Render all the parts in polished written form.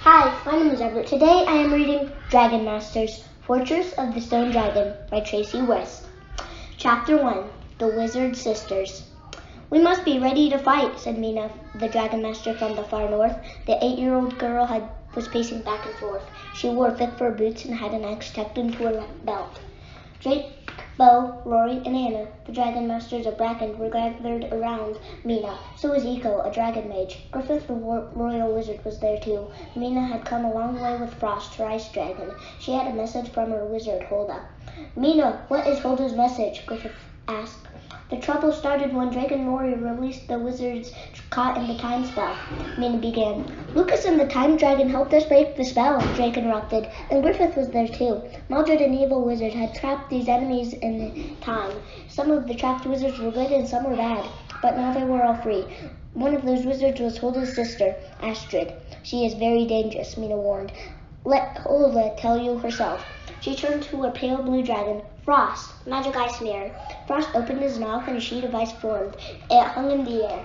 Hi, my name is Everett. Today I am reading Dragon Masters, Fortress of the Stone Dragon by Tracy West. Chapter 1, The Wizard Sisters. We must be ready to fight, said Mina, the Dragon Master from the far north. The 8-year-old girl was pacing back and forth. She wore thick fur boots and had an axe tucked into her belt. Drake, Bo, Rory, and Anna, the Dragon Masters of Bracken, were gathered around Mina. So was Eiko, a dragon mage. Griffith, the royal wizard, was there too. Mina had come a long way with Frost, her ice dragon. She had a message from her wizard, Hulda. Mina, what is Hulda's message? Griffith asked. The trouble started when Drake and Rory released the wizards caught in the time spell, Mina began. Lucas and the time dragon helped us break the spell, Drake interrupted, and Griffith was there too. Maldred, an evil wizard, had trapped these enemies in time. Some of the trapped wizards were good and some were bad, but now they were all free. One of those wizards was Hulda's sister, Astrid. She is very dangerous, Mina warned. Let Hulda tell you herself. She turned to a pale blue dragon, Frost, magic ice mirror. Frost opened his mouth and a sheet of ice formed. It hung in the air.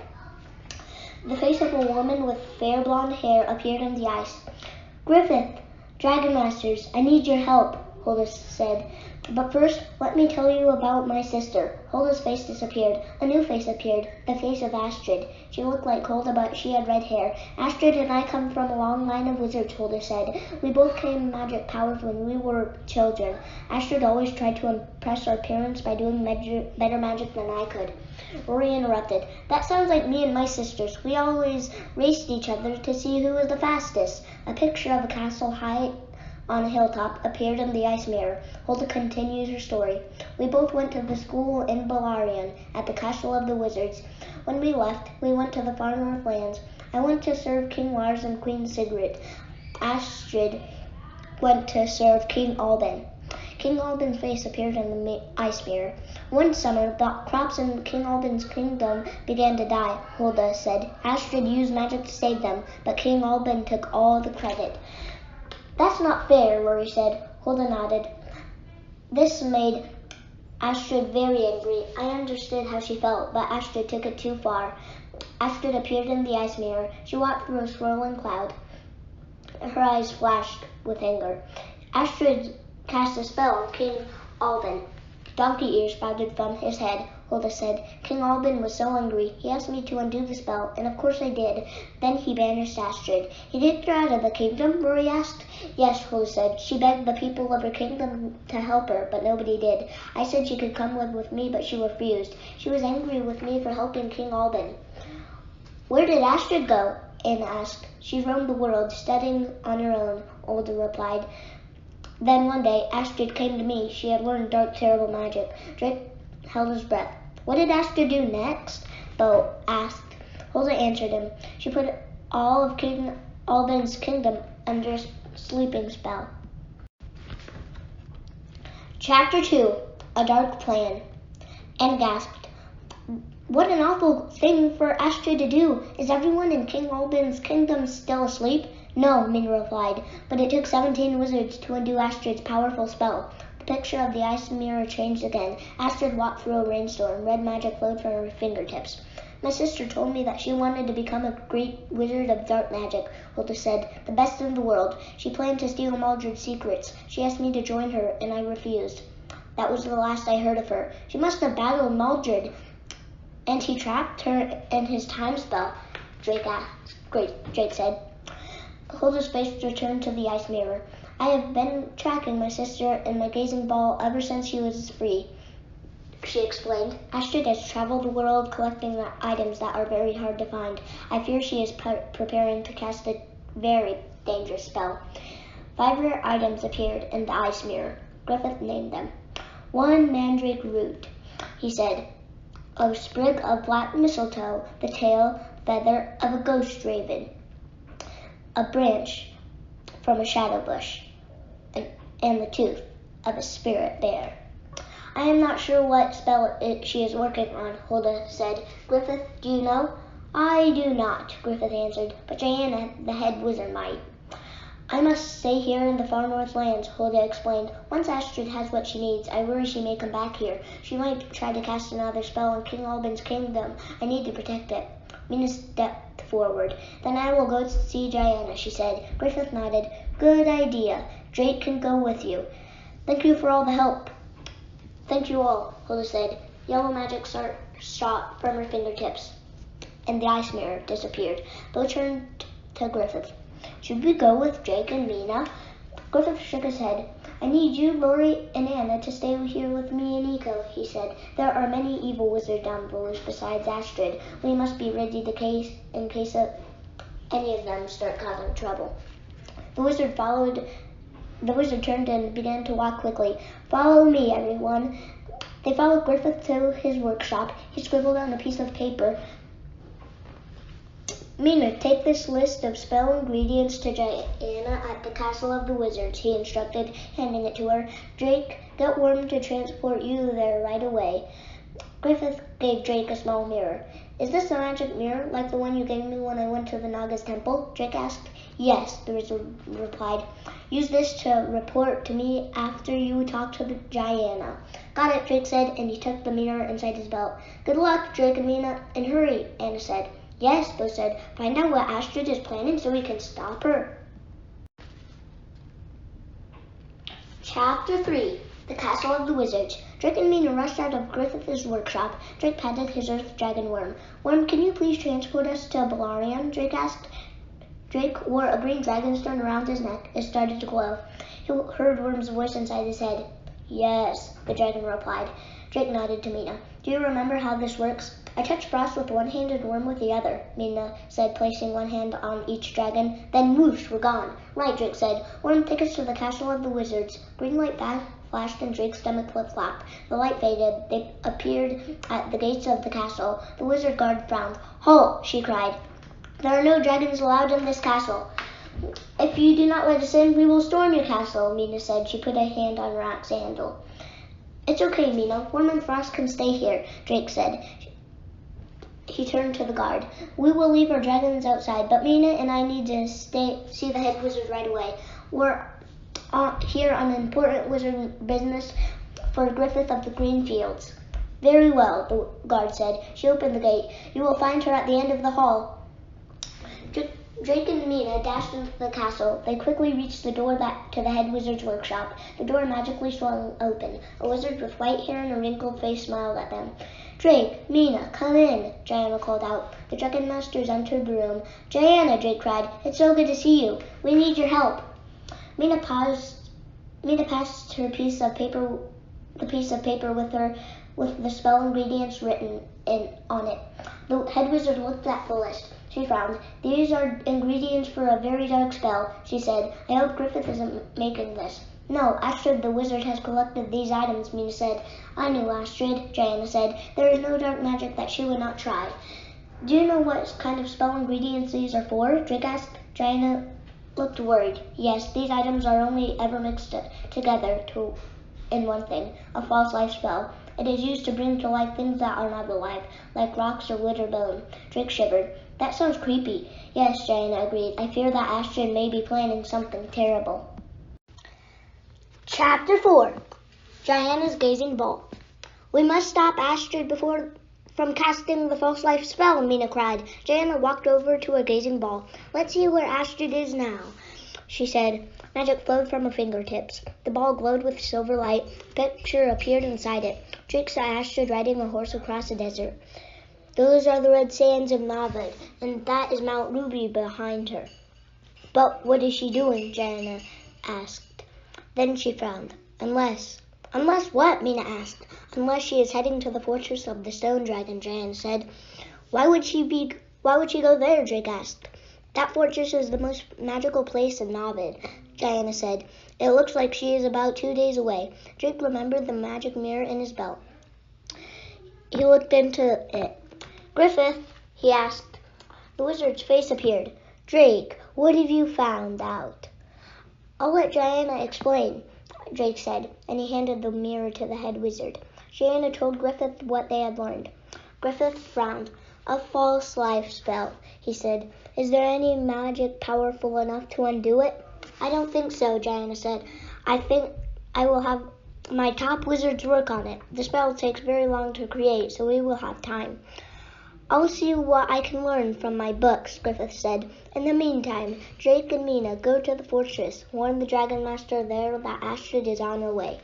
The face of a woman with fair blonde hair appeared in the ice. Griffith, Dragon Masters, I need your help, Hulda said. But first, let me tell you about my sister. Hulda's face disappeared. A new face appeared, the face of Astrid. She looked like Hulda, but she had red hair. Astrid and I come from a long line of wizards, Hulda said. We both came magic powers when we were children. Astrid always tried to impress our parents by doing better magic than I could. Rory interrupted. That sounds like me and my sisters. We always raced each other to see who was the fastest. A picture of a castle high on a hilltop appeared in the ice mirror. Hulda continued her story. We both went to the school in Balarion, at the castle of the wizards. When we left, we went to the far north lands. I went to serve King Lars and Queen Sigrid. Astrid went to serve King Alban. King Alban's face appeared in the ice mirror. One summer, the crops in King Alban's kingdom began to die, Hulda said. Astrid used magic to save them, but King Alban took all the credit. That's not fair, Rory said. Hulda nodded. This made Astrid very angry. I understood how she felt, but Astrid took it too far. Astrid appeared in the ice mirror. She walked through a swirling cloud. Her eyes flashed with anger. Astrid cast a spell on King Alban. Donkey ears sprouted from his head, Hulda said. King Alban was so angry, he asked me to undo the spell, and of course I did. Then he banished Astrid. He kicked her out of the kingdom, Rory asked. Yes, Hulda said. She begged the people of her kingdom to help her, but nobody did. I said she could come live with me, but she refused. She was angry with me for helping King Alban. Where did Astrid go? Anna asked. She roamed the world, studying on her own, Hulda replied. Then one day, Astrid came to me. She had learned dark, terrible magic. Drake held his breath. What did Astrid do next? Bo asked. Hulda answered him. She put all of King Alban's kingdom under a sleeping spell. Chapter 2, A Dark Plan. Anna gasped. What an awful thing for Astrid to do. Is everyone in King Alban's kingdom still asleep? No, Mina replied, but it took 17 wizards to undo Astrid's powerful spell. The picture of the ice mirror changed again. Astrid walked through a rainstorm. Red magic flowed from her fingertips. My sister told me that she wanted to become a great wizard of dark magic, Hulda said, the best in the world. She planned to steal Maldred's secrets. She asked me to join her, and I refused. That was the last I heard of her. She must have battled Maldred, and he trapped her in his time spell, Drake said. Hulda's face returned to the ice mirror. I have been tracking my sister in my gazing ball ever since she was free, she explained. Astrid has traveled the world collecting items that are very hard to find. I fear she is preparing to cast a very dangerous spell. 5 rare items appeared in the ice mirror. Griffith named them. 1 mandrake root, he said. A sprig of black mistletoe, the tail feather of a ghost raven. A branch from a shadow bush, and the tooth of a spirit bear. I am not sure what spell she is working on, Hulda said. Griffith, do you know? I do not, Griffith answered, but Diana, the head wizard, might. I must stay here in the far north lands, Hulda explained. Once Astrid has what she needs, I worry she may come back here. She might try to cast another spell on King Alban's kingdom. I need to protect it. Mina stepped forward. Then I will go see Diana, she said. Griffith nodded. Good idea. Drake can go with you. Thank you for all the help. Thank you all, Hilda said. Yellow magic shot from her fingertips, and the ice mirror disappeared. Bill turned to Griffith. Should we go with Drake and Mina? Griffith shook his head. I need you, Lori, and Anna to stay here with me and Nico, he said. There are many evil wizards down below besides Astrid. We must be ready in case of any of them start causing trouble. The wizard turned and began to walk quickly. Follow me, everyone. They followed Griffith to his workshop. He scribbled on a piece of paper. Mina, take this list of spell ingredients to Diana at the Castle of the Wizards, he instructed, handing it to her. Drake, get Worm to transport you there right away. Griffith gave Drake a small mirror. Is this a magic mirror, like the one you gave me when I went to the Naga's temple? Drake asked. Yes, the wizard replied. Use this to report to me after you talk to Diana. Got it, Drake said, and he tucked the mirror inside his belt. Good luck, Drake and Mina, and hurry, Anna said. Yes, Bill said. Find out what Astrid is planning so we can stop her. Chapter 3. The Castle of the Wizards. Drake and Mina rushed out of Griffith's workshop. Drake patted his earth dragon Worm. Worm, can you please transport us to Balarion? Drake asked. Drake wore a green dragonstone around his neck. It started to glow. He heard Worm's voice inside his head. Yes, the dragon replied. Drake nodded to Mina. Do you remember how this works? I touch Frost with one hand and Worm with the other, Mina said, placing one hand on each dragon. Then whoosh, we're gone. Right, Drake said. Worm, take us to the Castle of the Wizards. Green light flashed and Drake's stomach flip-flopped. The light faded. They appeared at the gates of the castle. The wizard guard frowned. Halt, she cried. There are no dragons allowed in this castle. If you do not let us in, we will storm your castle, Mina said. She put a hand on her axe handle. It's okay, Mina. Worm and Frost can stay here, Drake said. He turned to the guard. We will leave our dragons outside, but Mina and I need to see the head wizard right away. We're here on important wizard business for Griffith of the Green Fields. Very well, the guard said. She opened the gate. You will find her at the end of the hall. Drake and Mina dashed into the castle. They quickly reached the door to the head wizard's workshop. The door magically swung open. A wizard with white hair and a wrinkled face smiled at them. Drake, Mina, come in, Diana called out. The Dragon Masters entered the room. Diana, Drake cried, it's so good to see you. We need your help. Mina passed her piece of paper with the spell ingredients written on it. The head wizard looked at the list. She frowned. These are ingredients for a very dark spell, she said. I hope Griffith isn't making this. No, Astrid the wizard has collected these items, Mina said. I knew Astrid, Diana said. There is no dark magic that she would not try. Do you know what kind of spell ingredients these are for? Drake asked. Diana looked worried. Yes, these items are only ever mixed together in one thing, a false life spell. It is used to bring to life things that are not alive, like rocks or wood or bone. Drake shivered. That sounds creepy. Yes, Diana agreed. I fear that Astrid may be planning something terrible. Chapter 4. Diana's Gazing Ball. We must stop Astrid from casting the false life spell, Mina cried. Diana walked over to a gazing ball. Let's see where Astrid is now, she said. Magic flowed from her fingertips. The ball glowed with silver light. A picture appeared inside it. Drake saw Astrid riding a horse across a desert. Those are the red sands of Navid, and that is Mount Ruby behind her. But what is she doing? Diana asked. Then she frowned. Unless what? Mina asked. Unless she is heading to the fortress of the Stone Dragon, Diana said. Why would she go there? Drake asked. That fortress is the most magical place in Navid, Diana said. It looks like she is about 2 days away. Drake remembered the magic mirror in his belt. He looked into it. Griffith, he asked. The wizard's face appeared. Drake, what have you found out? I'll let Diana explain, Drake said, and he handed the mirror to the head wizard. Diana told Griffith what they had learned. Griffith frowned. A false life spell, he said. Is there any magic powerful enough to undo it? I don't think so, Diana said. I think I will have my top wizards work on it. The spell takes very long to create, so we will have time. I'll see what I can learn from my books, Griffith said. In the meantime, Drake and Mina go to the fortress, warn the Dragon Master there that Astrid is on her way.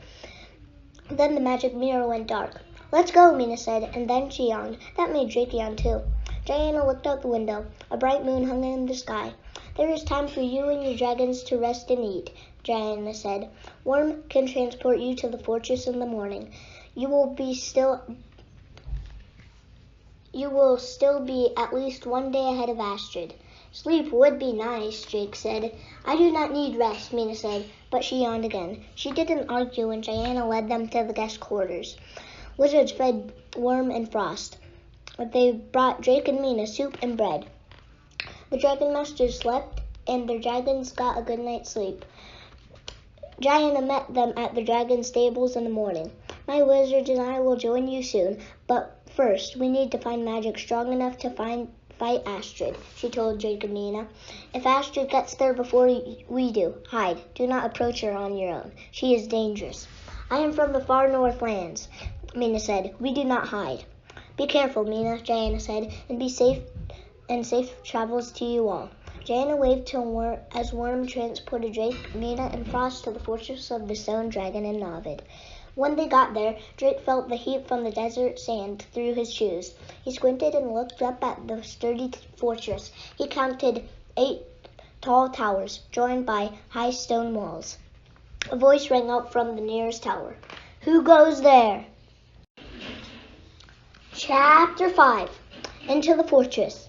Then the magic mirror went dark. Let's go, Mina said, and then she yawned. That made Drake yawn too. Diana looked out the window. A bright moon hung in the sky. There is time for you and your dragons to rest and eat, Diana said. Worm can transport you to the fortress in the morning. You will still be at least one day ahead of Astrid. Sleep would be nice, Drake said. I do not need rest, Mina said, but she yawned again. She didn't argue when Diana led them to the guest quarters. Wizards fed Worm and Frost. They brought Drake and Mina soup and bread. The Dragon Masters slept, and their dragons got a good night's sleep. Diana met them at the dragon stables in the morning. My wizards and I will join you soon, but first we need to find magic strong enough to fight Astrid, she told Drake and Mina. If Astrid gets there before we do, hide. Do not approach her on your own. She is dangerous. I am from the far north lands, Mina said. We do not hide. Be careful, Mina, Diana said, and be safe, and safe travels to you all. Diana waved to as Worm transported Drake, Mina, and Frost to the fortress of the Stone Dragon in Novid. When they got there, Drake felt the heat from the desert sand through his shoes. He squinted and looked up at the sturdy fortress. He counted 8 tall towers, joined by high stone walls. A voice rang out from the nearest tower. Who goes there? Chapter 5. Into the Fortress.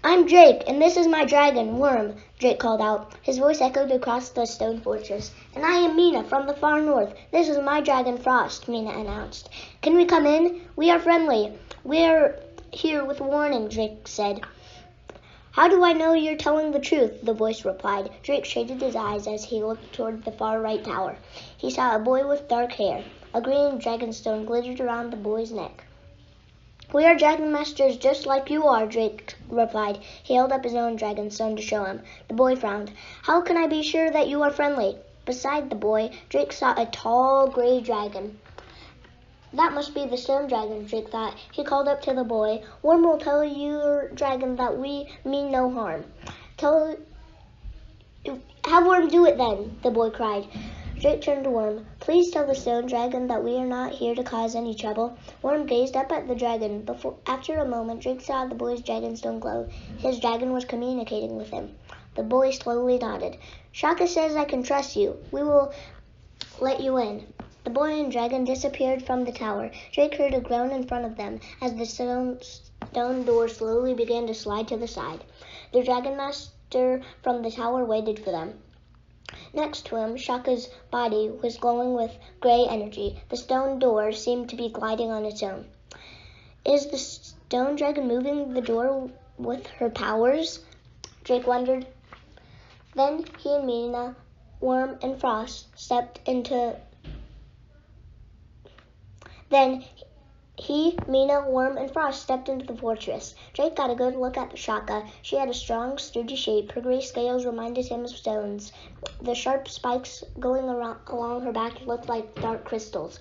I'm Drake, and this is my dragon, Worm, Drake called out. His voice echoed across the stone fortress. And I am Mina from the far north. This is my dragon, Frost, Mina announced. Can we come in? We are friendly. We're here with warning, Drake said. How do I know you're telling the truth? The voice replied. Drake shaded his eyes as he looked toward the far right tower. He saw a boy with dark hair. A green dragonstone glittered around the boy's neck. We are dragon masters just like you are, Drake replied. He held up his own dragonstone to show him. The boy frowned. How can I be sure that you are friendly? Beside the boy, Drake saw a tall gray dragon. That must be the stone dragon, Drake thought. He called up to the boy. Worm will tell your dragon that we mean no harm. Have Worm do it then, the boy cried. Drake turned to Worm. Please tell the stone dragon that we are not here to cause any trouble. Worm gazed up at the dragon. After a moment, Drake saw the boy's dragonstone glow. His dragon was communicating with him. The boy slowly nodded. Shaka says I can trust you. We will let you in. The boy and dragon disappeared from the tower. Drake heard a groan in front of them as the stone door slowly began to slide to the side. The dragon master from the tower waited for them. Next to him, Shaka's body was glowing with gray energy. The stone door seemed to be gliding on its own. Is the stone dragon moving the door with her powers? Drake wondered. Then he and Mina, Worm, and Frost stepped into... the fortress. Drake got a good look at Shaka. She had a strong, sturdy shape. Her gray scales reminded him of stones. The sharp spikes going along her back looked like dark crystals.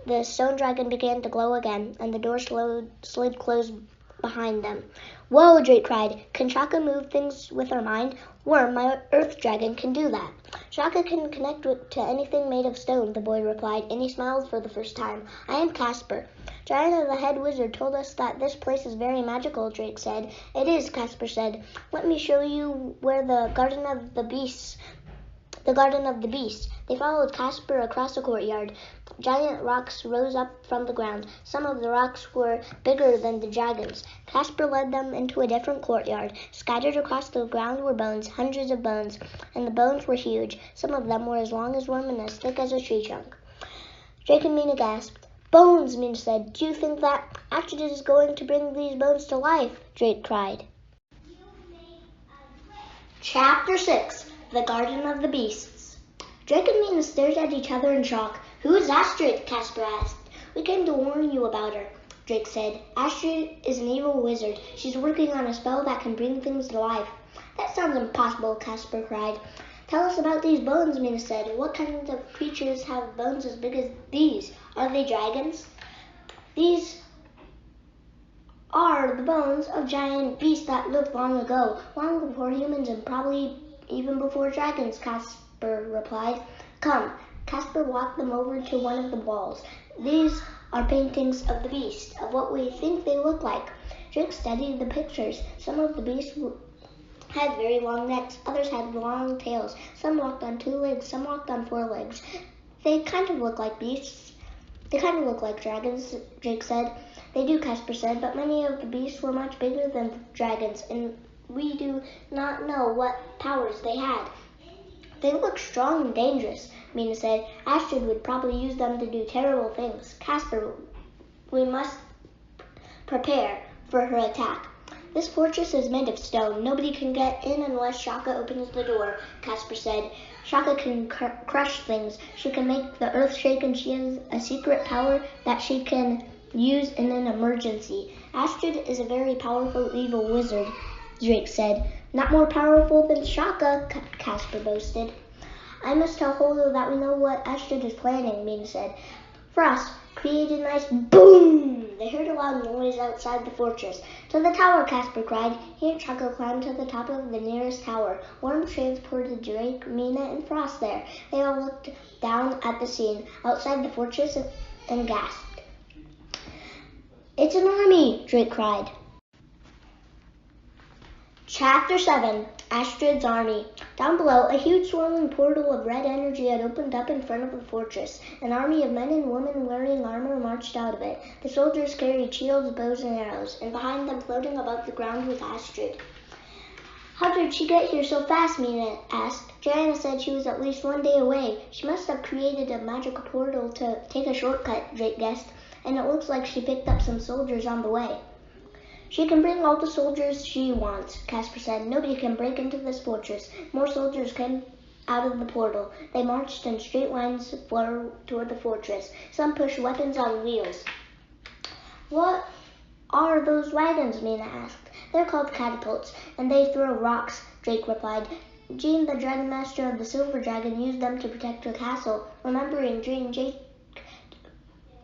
The stone dragon began to glow again, and the door slid closed behind them. Whoa, Drake cried. Can Shaka move things with her mind? Worm, my earth dragon, can do that. Shaka can connect to anything made of stone, the boy replied, and he smiled for the first time. I am Casper. Diana, the head wizard, told us that this place is very magical, Drake said. It is, Casper said. Let me show you where the Garden of the Beast. They followed Casper across a courtyard. Giant rocks rose up from the ground. Some of the rocks were bigger than the dragons. Casper led them into a different courtyard. Scattered across the ground were bones, hundreds of bones, and the bones were huge. Some of them were as long as Worm and as thick as a tree trunk. Drake and Mina gasped. Bones, Mina said. Do you think that Astrid is going to bring these bones to life? Drake cried. Chapter 6. The Garden of the Beasts. Drake and Mina stared at each other in shock. Who is Astrid? Casper asked. We came to warn you about her, Drake said. Astrid is an evil wizard. She's working on a spell that can bring things to life. That sounds impossible, Casper cried. Tell us about these bones, Mina said. What kinds of creatures have bones as big as these? Are they dragons? These are the bones of giant beasts that lived long ago, long before humans and probably even before dragons, Casper replied. Come. Casper walked them over to one of the walls. These are paintings of the beasts, of what we think they look like. Drake studied the pictures. Some of the beasts had very long necks, others had long tails. Some walked on 2 legs, some walked on 4 legs. They kind of look like beasts. They kind of look like dragons, Drake said. They do, Casper said, but many of the beasts were much bigger than dragons, and we do not know what powers they had. They look strong and dangerous, Mina said. Astrid would probably use them to do terrible things. Casper, we must prepare for her attack. This fortress is made of stone. Nobody can get in unless Shaka opens the door, Casper said. Shaka can crush things. She can make the earth shake, and she has a secret power that she can use in an emergency. Astrid is a very powerful evil wizard, Drake said. Not more powerful than Shaka, Casper boasted. I must tell Holo that we know what Astrid is planning, Mina said. Frost, create a nice boom! They heard a loud noise outside the fortress. To the tower, Casper cried. He and Shaka climbed to the top of the nearest tower. Worm transported Drake, Mina, and Frost there. They all looked down at the scene outside the fortress and gasped. It's an army, Drake cried. Chapter 7, Astrid's Army. Down below, a huge swirling portal of red energy had opened up in front of the fortress. An army of men and women wearing armor marched out of it. The soldiers carried shields, bows, and arrows, and behind them, floating above the ground, was Astrid. How did she get here so fast, Mina asked. Joanna said she was at least 1 day away. She must have created a magical portal to take a shortcut, Drake guessed, and it looks like she picked up some soldiers on the way. She can bring all the soldiers she wants, Casper said. Nobody can break into this fortress. More soldiers came out of the portal. They marched in straight lines toward the fortress. Some pushed weapons on wheels. What are those wagons? Mina asked. They're called catapults, and they throw rocks, Drake replied. Jean, the Dragon Master of the Silver Dragon, used them to protect her castle. Remembering Jean, Jake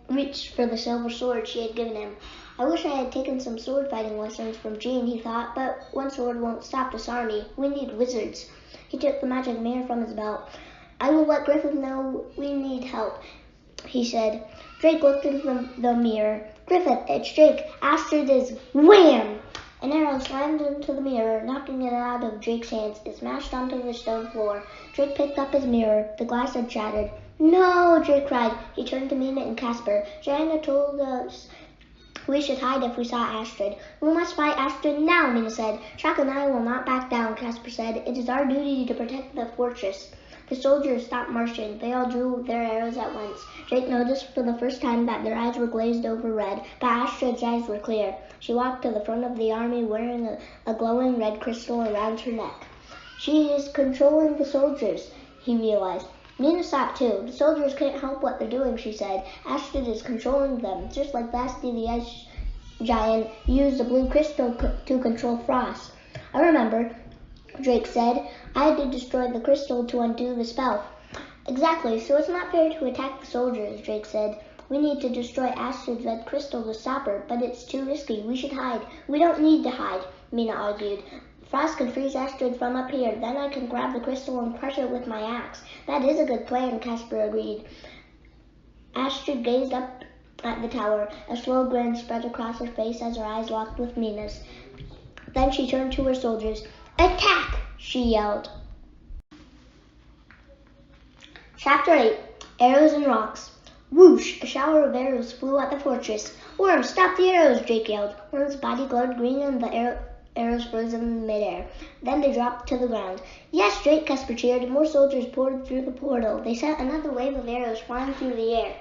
reached for the silver sword she had given him. I wish I had taken some sword fighting lessons from Jean, he thought, but one sword won't stop this army. We need wizards. He took the magic mirror from his belt. I will let Griffith know we need help, he said. Drake looked into the mirror. Griffith, it's Drake. Astrid is wham! An arrow slammed into the mirror, knocking it out of Drake's hands. It smashed onto the stone floor. Drake picked up his mirror. The glass had shattered. No, Drake cried. He turned to Mina and Casper. Joanna told us we should hide if we saw Astrid. We must fight Astrid now, Mina said. Shaka and I will not back down, Casper said. It is our duty to protect the fortress. The soldiers stopped marching. They all drew their arrows at once. Drake noticed for the first time that their eyes were glazed over red, but Astrid's eyes were clear. She walked to the front of the army wearing a glowing red crystal around her neck. She is controlling the soldiers, he realized. Mina saw it too. The soldiers can't help what they're doing, she said. Astrid is controlling them, just like Basti the Ice Giant used the blue crystal to control Frost. I remember, Drake said. I had to destroy the crystal to undo the spell. Exactly, so it's not fair to attack the soldiers, Drake said. We need to destroy Astrid's red crystal to stop her, but it's too risky. We should hide. We don't need to hide, Mina argued. Frost can freeze Astrid from up here. Then I can grab the crystal and crush it with my axe. That is a good plan, Casper agreed. Astrid gazed up at the tower. A slow grin spread across her face as her eyes locked with Mina's. Then she turned to her soldiers. Attack! She yelled. Chapter 8. Arrows and Rocks. Whoosh! A shower of arrows flew at the fortress. Worm, stop the arrows! Drake yelled. Worm's body glowed green and the arrows froze in midair. Then they dropped to the ground. Yes, Drake, Casper cheered. More soldiers poured through the portal. They sent another wave of arrows flying through the air.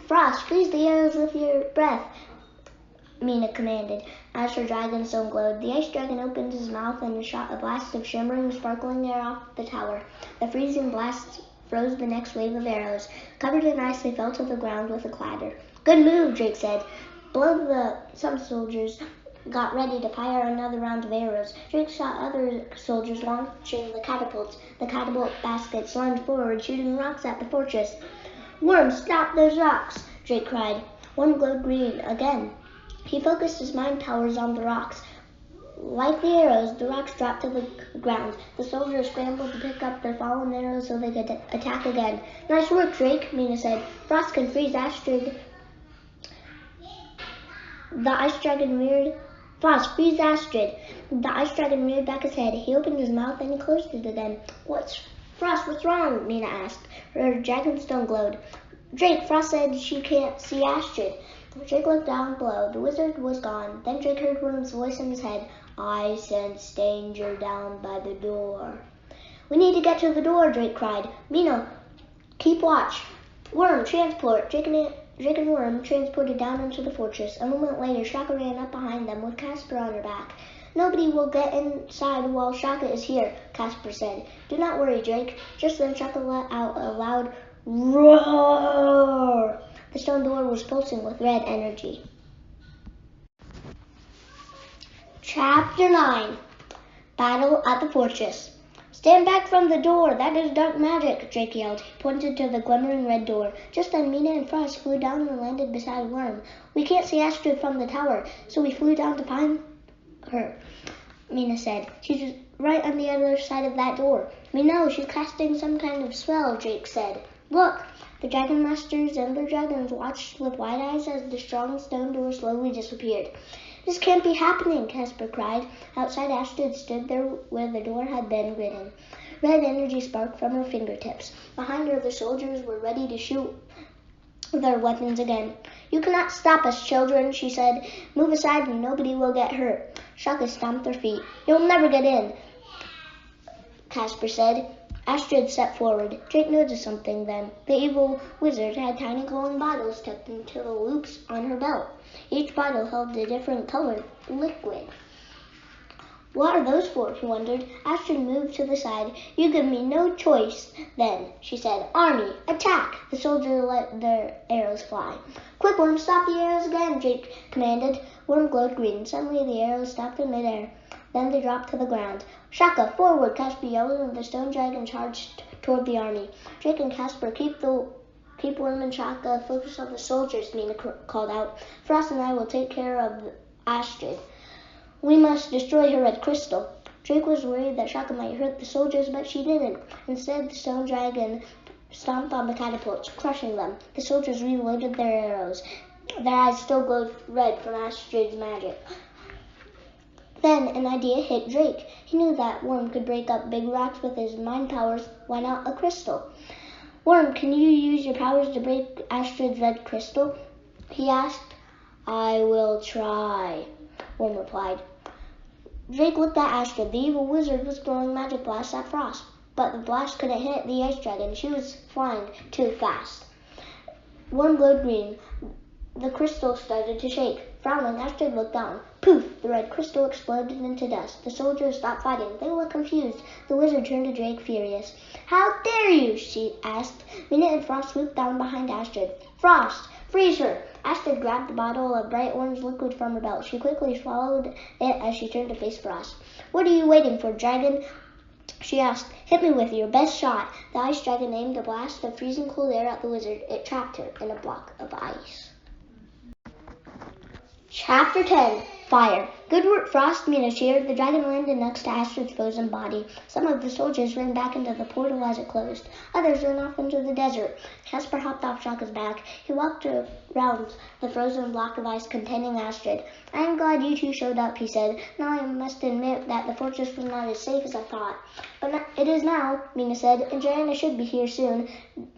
Frost, freeze the arrows with your breath, Mina commanded, as her dragonstone glowed. The ice dragon opened his mouth and shot a blast of shimmering, sparkling air off the tower. The freezing blast froze the next wave of arrows. Covered in ice, they fell to the ground with a clatter. Good move, Drake said. Some soldiers got ready to fire another round of arrows. Drake shot other soldiers launching the catapults. The catapult baskets lunged forward, shooting rocks at the fortress. Worm, stop those rocks, Drake cried. One glowed green again. He focused his mind powers on the rocks. Like the arrows, the rocks dropped to the ground. The soldiers scrambled to pick up their fallen arrows so they could attack again. Nice work, Drake, Mina said. Frost can freeze Astrid. The ice dragon reared. Frost, freeze Astrid. The ice dragon reared back his head. He opened his mouth and he closed it again. Frost, what's wrong? Mina asked. Her dragon stone glowed. Drake, Frost said she can't see Astrid. Drake looked down below. The wizard was gone. Then Drake heard Worm's voice in his head. I sense danger down by the door. We need to get to the door, Drake cried. Mina, keep watch. Worm, transport. Drake and Worm transported down into the fortress. A moment later, Shaka ran up behind them with Casper on her back. Nobody will get inside while Shaka is here, Casper said. Do not worry, Drake. Just then Shaka let out a loud roar. The stone door was pulsing with red energy. Chapter 9. Battle at the Fortress. Stand back from the door. That is dark magic, Drake yelled. He pointed to the glimmering red door. Just then Mina and Frost flew down and landed beside Worm. We can't see Astrid from the tower, so we flew down to find her, Mina said. She's right on the other side of that door. We know, she's casting some kind of spell, Drake said. Look! The Dragon Masters and their dragons watched with wide eyes as the strong stone door slowly disappeared. This can't be happening, Casper cried. Outside, Astrid stood there where the door had been written. Red energy sparked from her fingertips. Behind her, the soldiers were ready to shoot their weapons again. You cannot stop us, children, she said. Move aside and nobody will get hurt. Shaka stomped her feet. You'll never get in, Casper said. Astrid stepped forward. Drake noticed something then. The evil wizard had tiny glowing bottles tucked into the loops on her belt. Each bottle held a different colored liquid. What are those for? He wondered. Astrid moved to the side. You give me no choice then, she said. Army, attack! The soldiers let their arrows fly. Quick, Worm, stop the arrows again, Drake commanded. Worm glowed green. Suddenly the arrows stopped in midair. Then they dropped to the ground. Shaka, forward, Casper yelled, and the stone dragon charged toward the army. Drake and Casper, keep Worm and Shaka focused on the soldiers, Mina called out. Frost and I will take care of Astrid. We must destroy her red crystal. Drake was worried that Shaka might hurt the soldiers, but she didn't. Instead, the stone dragon stomped on the catapults, crushing them. The soldiers reloaded their arrows. Their eyes still glowed red from Astrid's magic. Then an idea hit Drake. He knew that Worm could break up big rocks with his mind powers. Why not a crystal? Worm, can you use your powers to break Astrid's red crystal? He asked. I will try, Worm replied. Drake looked at Astrid. The evil wizard was throwing magic blasts at Frost, but the blast couldn't hit the ice dragon. She was flying too fast. Worm glowed green. The crystal started to shake. Frowning, Astrid looked down. Poof! The red crystal exploded into dust. The soldiers stopped fighting. They were confused. The wizard turned to Drake, furious. How dare you? She asked. Mina and Frost swooped down behind Astrid. Frost! Freeze her! Astrid grabbed the bottle of bright orange liquid from her belt. She quickly swallowed it as she turned to face Frost. What are you waiting for, dragon? She asked. Hit me with your best shot. The ice dragon aimed a blast of freezing cold air at the wizard. It trapped her in a block of ice. Chapter 10. Fire. Good work, Frost, Mina cheered. The dragon landed next to Astrid's frozen body. Some of the soldiers ran back into the portal as it closed. Others ran off into the desert. Casper hopped off Shaka's back. He walked around the frozen block of ice containing Astrid. I am glad you two showed up, he said. Now I must admit that the fortress was not as safe as I thought. But it is now, Mina said, and Joanna should be here soon.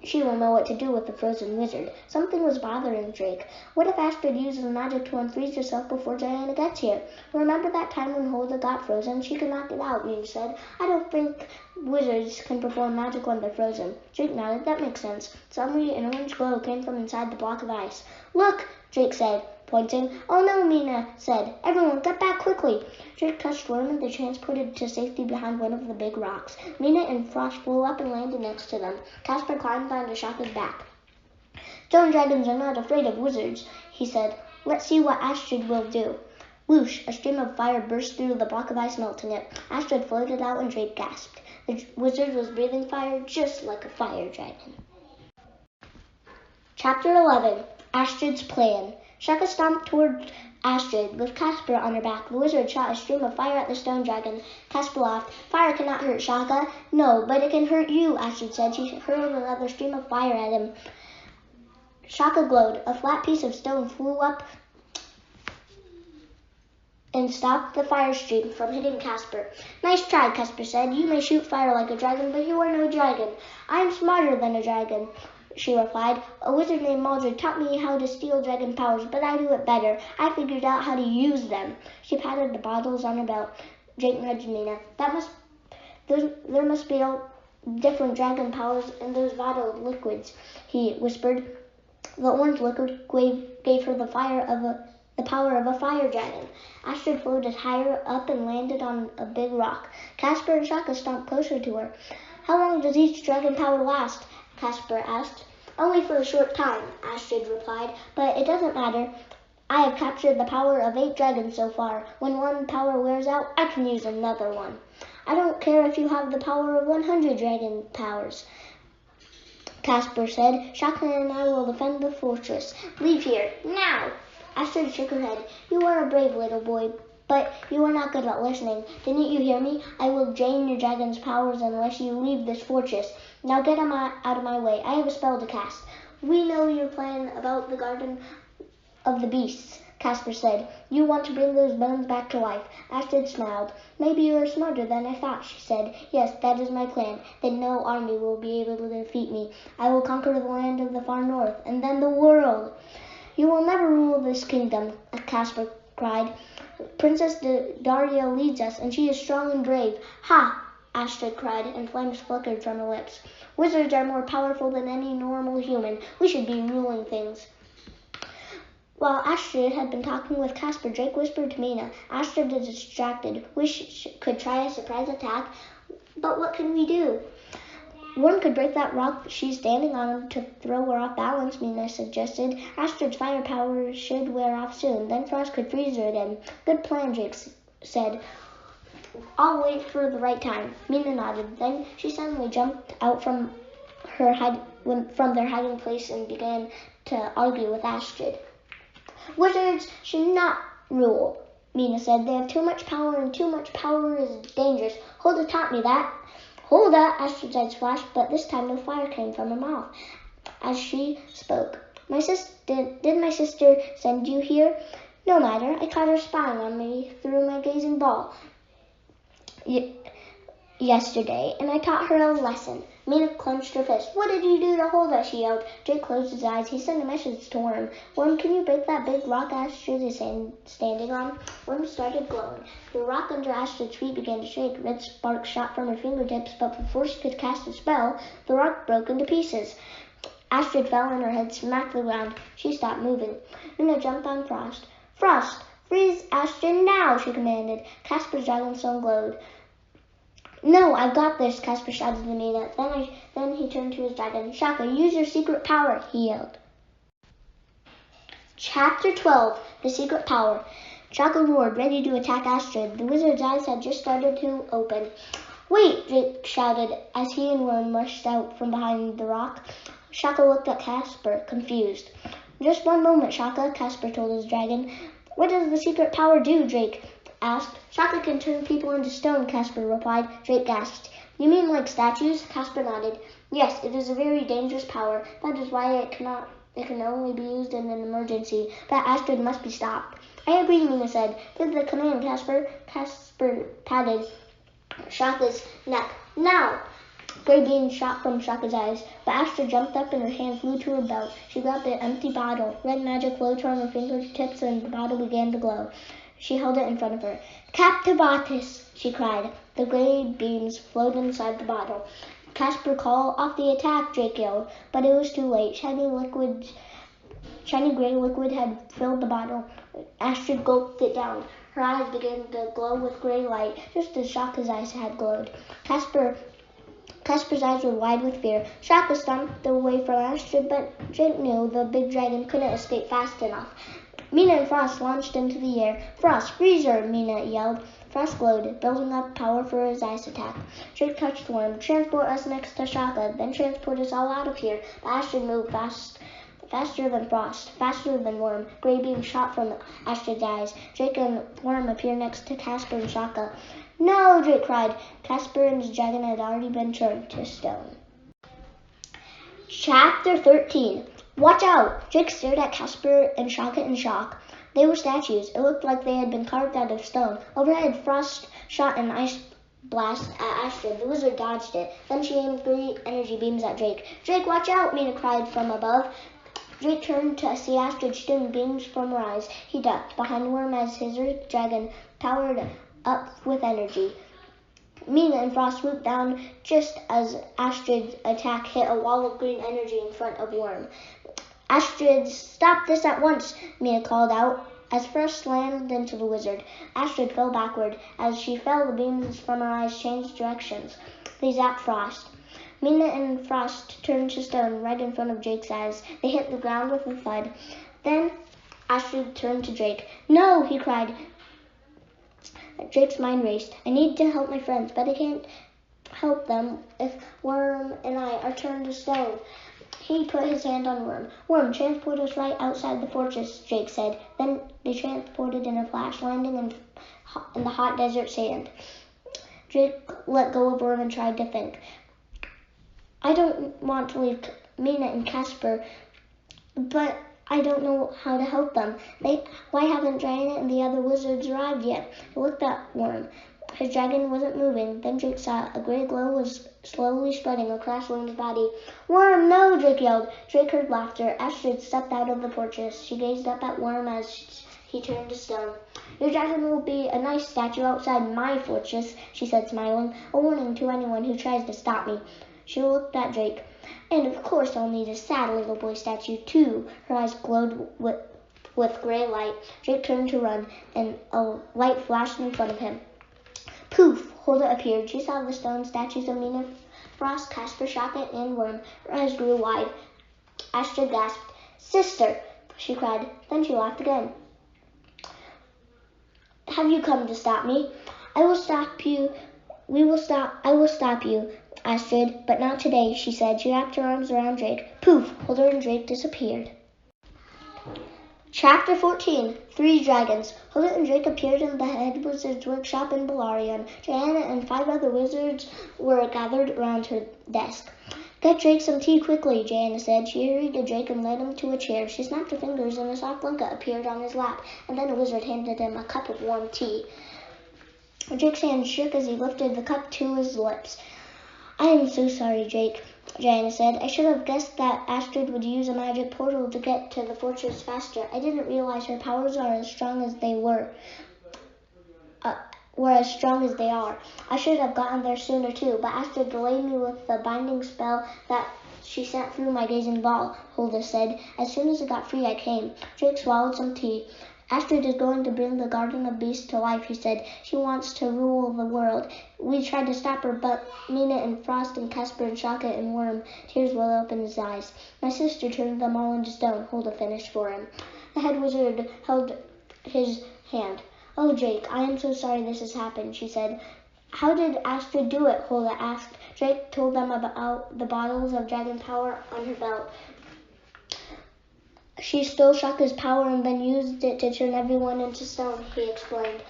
She will know what to do with the frozen wizard. Something was bothering Drake. What if Astrid uses magic to unfreeze herself before Joanna gets here? Remember that time when Hulda got frozen? She could not get out, Mina said. I don't think wizards can perform magic when they're frozen. Drake nodded. That makes sense. Suddenly, an orange glow came from inside the block of ice. Look, Drake said, pointing. Oh no, Mina said. Everyone, get back quickly. Drake touched Worm and they transported to safety behind one of the big rocks. Mina and Frost flew up and landed next to them. Casper climbed onto Shaka's back. Stone dragons are not afraid of wizards, he said. Let's see what Astrid will do. Whoosh! A stream of fire burst through the block of ice, melting it. Astrid floated out and Drake gasped. The wizard was breathing fire just like a fire dragon. Chapter 11. Astrid's Plan. Shaka stomped toward Astrid, with Casper on her back, the wizard shot a stream of fire at the stone dragon. Casper laughed. Fire cannot hurt Shaka. No, but it can hurt you, Astrid said. She hurled another stream of fire at him. Shaka glowed. A flat piece of stone flew up and stopped the fire stream from hitting Casper. Nice try, Casper said. You may shoot fire like a dragon, but you are no dragon. I am smarter than a dragon, she replied. A wizard named Maldred taught me how to steal dragon powers, but I do it better. I figured out how to use them. She patted the bottles on her belt. Drake nudged Mina. There must be different dragon powers in those bottled liquids, he whispered. The orange liquid gave her the power of a fire dragon. Astrid floated higher up and landed on a big rock. Casper and Shaka stomped closer to her. How long does each dragon power last? Casper asked. Only for a short time, Astrid replied, but it doesn't matter. I have captured the power of 8 dragons so far. When one power wears out, I can use another one. I don't care if you have the power of 100 dragon powers, Casper said. Shaka and I will defend the fortress. Leave here, now! Astrid shook her head. You are a brave little boy, but you are not good at listening. Didn't you hear me? I will drain your dragon's powers unless you leave this fortress. Now get out of my way. I have a spell to cast. We know your plan about the Garden of the Beasts, Casper said. You want to bring those bones back to life. Astrid smiled. Maybe you are smarter than I thought, she said. Yes, that is my plan. Then no army will be able to defeat me. I will conquer the land of the far north, and then the world. You will never rule this kingdom, Casper cried. Princess Daria leads us, and she is strong and brave. Ha! Astrid cried, and flames flickered from her lips. Wizards are more powerful than any normal human. We should be ruling things. While Astrid had been talking with Casper, Drake whispered to Mina. Astrid is distracted. We could try a surprise attack, but what can we do? One could break that rock she's standing on to throw her off balance, Mina suggested. Astrid's fire power should wear off soon. Then Frost could freeze her again. Good plan, Drake said. I'll wait for the right time. Mina nodded. Then she suddenly jumped out from their hiding place and began to argue with Astrid. Wizards should not rule, Mina said. They have too much power, and too much power is dangerous. Hulda taught me that. Hulda, Astrid's eyes flashed, but this time no fire came from her mouth as she spoke. Did my sister send you here? No matter. I caught her spying on me through my gazing ball yesterday, and I taught her a lesson. Mina clenched her fist. What did you do to Hulda? She yelled. Drake closed his eyes. He sent a message to Worm. Worm, can you break that big rock Astrid is standing on? Worm started glowing. The rock under Astrid's feet began to shake. Red sparks shot from her fingertips, but before she could cast a spell, the rock broke into pieces. Astrid fell on her head, smacked the ground. She stopped moving. Mina jumped on Frost. Frost, freeze Astrid now, she commanded. Casper's dragonstone glowed. No, I've got this, Casper shouted to Mina. Then he turned to his dragon. Shaka, use your secret power, he yelled. Chapter 12, The Secret Power. Shaka roared, ready to attack Astrid. The wizard's eyes had just started to open. Wait, Drake shouted as he and Worm rushed out from behind the rock. Shaka looked at Casper, confused. Just one moment, Shaka, Casper told his dragon. What does the secret power do, Drake asked. Shaka can turn people into stone, Casper replied. Drake gasped. You mean like statues? Casper nodded. Yes, it is a very dangerous power. That is why it can only be used in an emergency. But Astrid must be stopped. I agree, Mina said. Give the command, Casper. Casper patted Shaka's neck. Now! Gray beams shot from Shaka's eyes, but Astrid jumped up and her hand flew to her belt. She grabbed an empty bottle. Red magic flowed from her fingertips and the bottle began to glow. She held it in front of her. Captivatus, she cried. The gray beams flowed inside the bottle. Casper, call off the attack, Drake yelled, but it was too late. Shiny gray liquid had filled the bottle. Astrid gulped it down. Her eyes began to glow with gray light, just as Shaka's eyes had glowed. Casper's eyes were wide with fear. Shaka stomped away from Astrid, but Drake knew the big dragon couldn't escape fast enough. Mina and Frost launched into the air. Frost, freeze her, Mina yelled. Frost glowed, building up power for his ice attack. Drake touched Worm. Transport us next to Shaka, then transport us all out of here. But Astrid moved fast Faster than Frost, faster than Worm, gray beams shot from Astrid's eyes. Drake and Worm appeared next to Casper and Shaka. No, Drake cried. Casper and his dragon had already been turned to stone. Chapter 13. Watch out! Drake stared at Casper and Shaka in shock. They were statues. It looked like they had been carved out of stone. Overhead, Frost shot an ice blast at Astrid. The wizard dodged it. Then she aimed 3 energy beams at Drake. Drake, watch out! Mina cried from above. Drake turned to see Astrid shooting beams from her eyes. He ducked behind Worm as his earth dragon powered up with energy. Mina and Frost swooped down just as Astrid's attack hit a wall of green energy in front of Worm. Astrid, stop this at once, Mina called out. As Frost slammed into the wizard, Astrid fell backward. As she fell, the beams from her eyes changed directions. They zapped Frost. Mina and Frost turned to stone right in front of Drake's eyes. They hit the ground with a thud. Then Astrid turned to Drake. No, he cried. Drake's mind raced. I need to help my friends, but I can't help them if Worm and I are turned to stone. He put his hand on Worm. Worm, transport us right outside the fortress, Drake said. Then they transported in a flash, landing in the hot desert sand. Drake let go of Worm and tried to think. I don't want to leave Mina and Casper, but I don't know how to help them. Why haven't Diana and the other wizards arrived yet? He looked at Worm. His dragon wasn't moving. Then Drake saw a gray glow was slowly spreading across Worm's body. Worm, no! Drake yelled. Drake heard laughter. Astrid stepped out of the fortress. She gazed up at Worm as he turned to stone. Your dragon will be a nice statue outside my fortress, she said, smiling. A warning to anyone who tries to stop me. She looked at Drake. And of course I'll need a sad little boy statue too. Her eyes glowed with gray light. Drake turned to run, and a light flashed in front of him. Poof! Hulda appeared. She saw the stone statues of Mina, Frost, Casper, Shaka, and Worm. Her eyes grew wide. Astrid gasped. Sister! She cried. Then she laughed again. Have you come to stop me? I will stop you. I will stop you, Astrid, but not today, she said. She wrapped her arms around Drake. Poof! Hulda and Drake disappeared. Chapter 14. 3 Dragons. Hulda and Drake appeared in the head wizard's workshop in Belarion. Diana and 5 other wizards were gathered around her desk. Get Drake some tea quickly, Diana said. She hurried to Drake and led him to a chair. She snapped her fingers and a soft blanket appeared on his lap, and then a wizard handed him a cup of warm tea. Drake's hand shook as he lifted the cup to his lips. I am so sorry, Drake, Diana said. I should have guessed that Astrid would use a magic portal to get to the fortress faster. I didn't realize her powers are as strong as they were as strong as they are. I should have gotten there sooner too, but Astrid delayed me with the binding spell that she sent through my gazing ball, Hulda said. As soon as it got free, I came. Drake swallowed some tea. Astrid is going to bring the Garden of Beasts to life, he said. She wants to rule the world. We tried to stop her, but Mina and Frost and Casper and Shaka and Worm, tears welled up in his eyes. My sister turned them all into stone, Hulda finished for him. The head wizard held his hand. Oh, Drake, I am so sorry this has happened, she said. How did Astrid do it? Hulda asked. Drake told them about the bottles of dragon power on her belt. She stole Shaka's power and then used it to turn everyone into stone, he explained.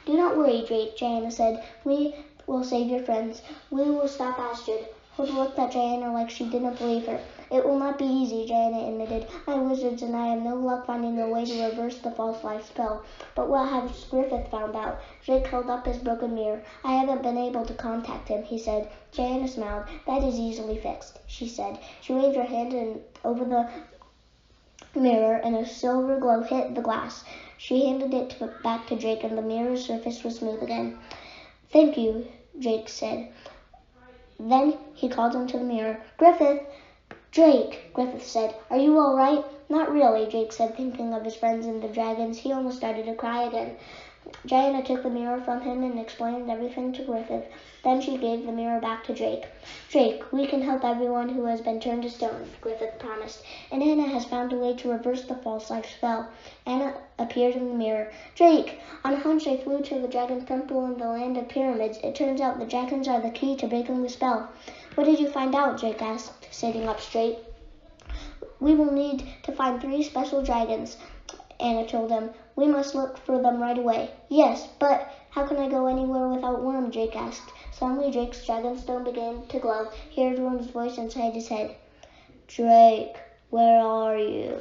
Do not worry, Drake, Diana said. We will save your friends. We will stop Astrid. Hulda looked at Diana like she didn't believe her. It will not be easy, Diana admitted. My wizards and I have no luck finding a way to reverse the false life spell. But what has Griffith found out? Drake held up his broken mirror. I haven't been able to contact him, he said. Diana smiled. That is easily fixed, she said. She waved her hand over the mirror, and a silver glow hit the glass. She handed it back to Drake, and the mirror's surface was smooth again. Thank you, Drake said. Then he called into the mirror. Griffith! Drake, Griffith said. Are you all right? Not really, Drake said, thinking of his friends and the dragons. He almost started to cry again. Diana took the mirror from him and explained everything to Griffith. Then she gave the mirror back to Drake. Drake, we can help everyone who has been turned to stone, Griffith promised. And Anna has found a way to reverse the false life spell. Anna appeared in the mirror. Drake, on a hunch I flew to the dragon temple in the land of pyramids. It turns out the dragons are the key to breaking the spell. What did you find out? Drake asked, sitting up straight. We will need to find 3 special dragons, Anna told him. We must look for them right away. Yes, but how can I go anywhere without Worm? Drake asked. Suddenly Drake's dragonstone began to glow. He heard Worm's voice inside his head. Drake, where are you?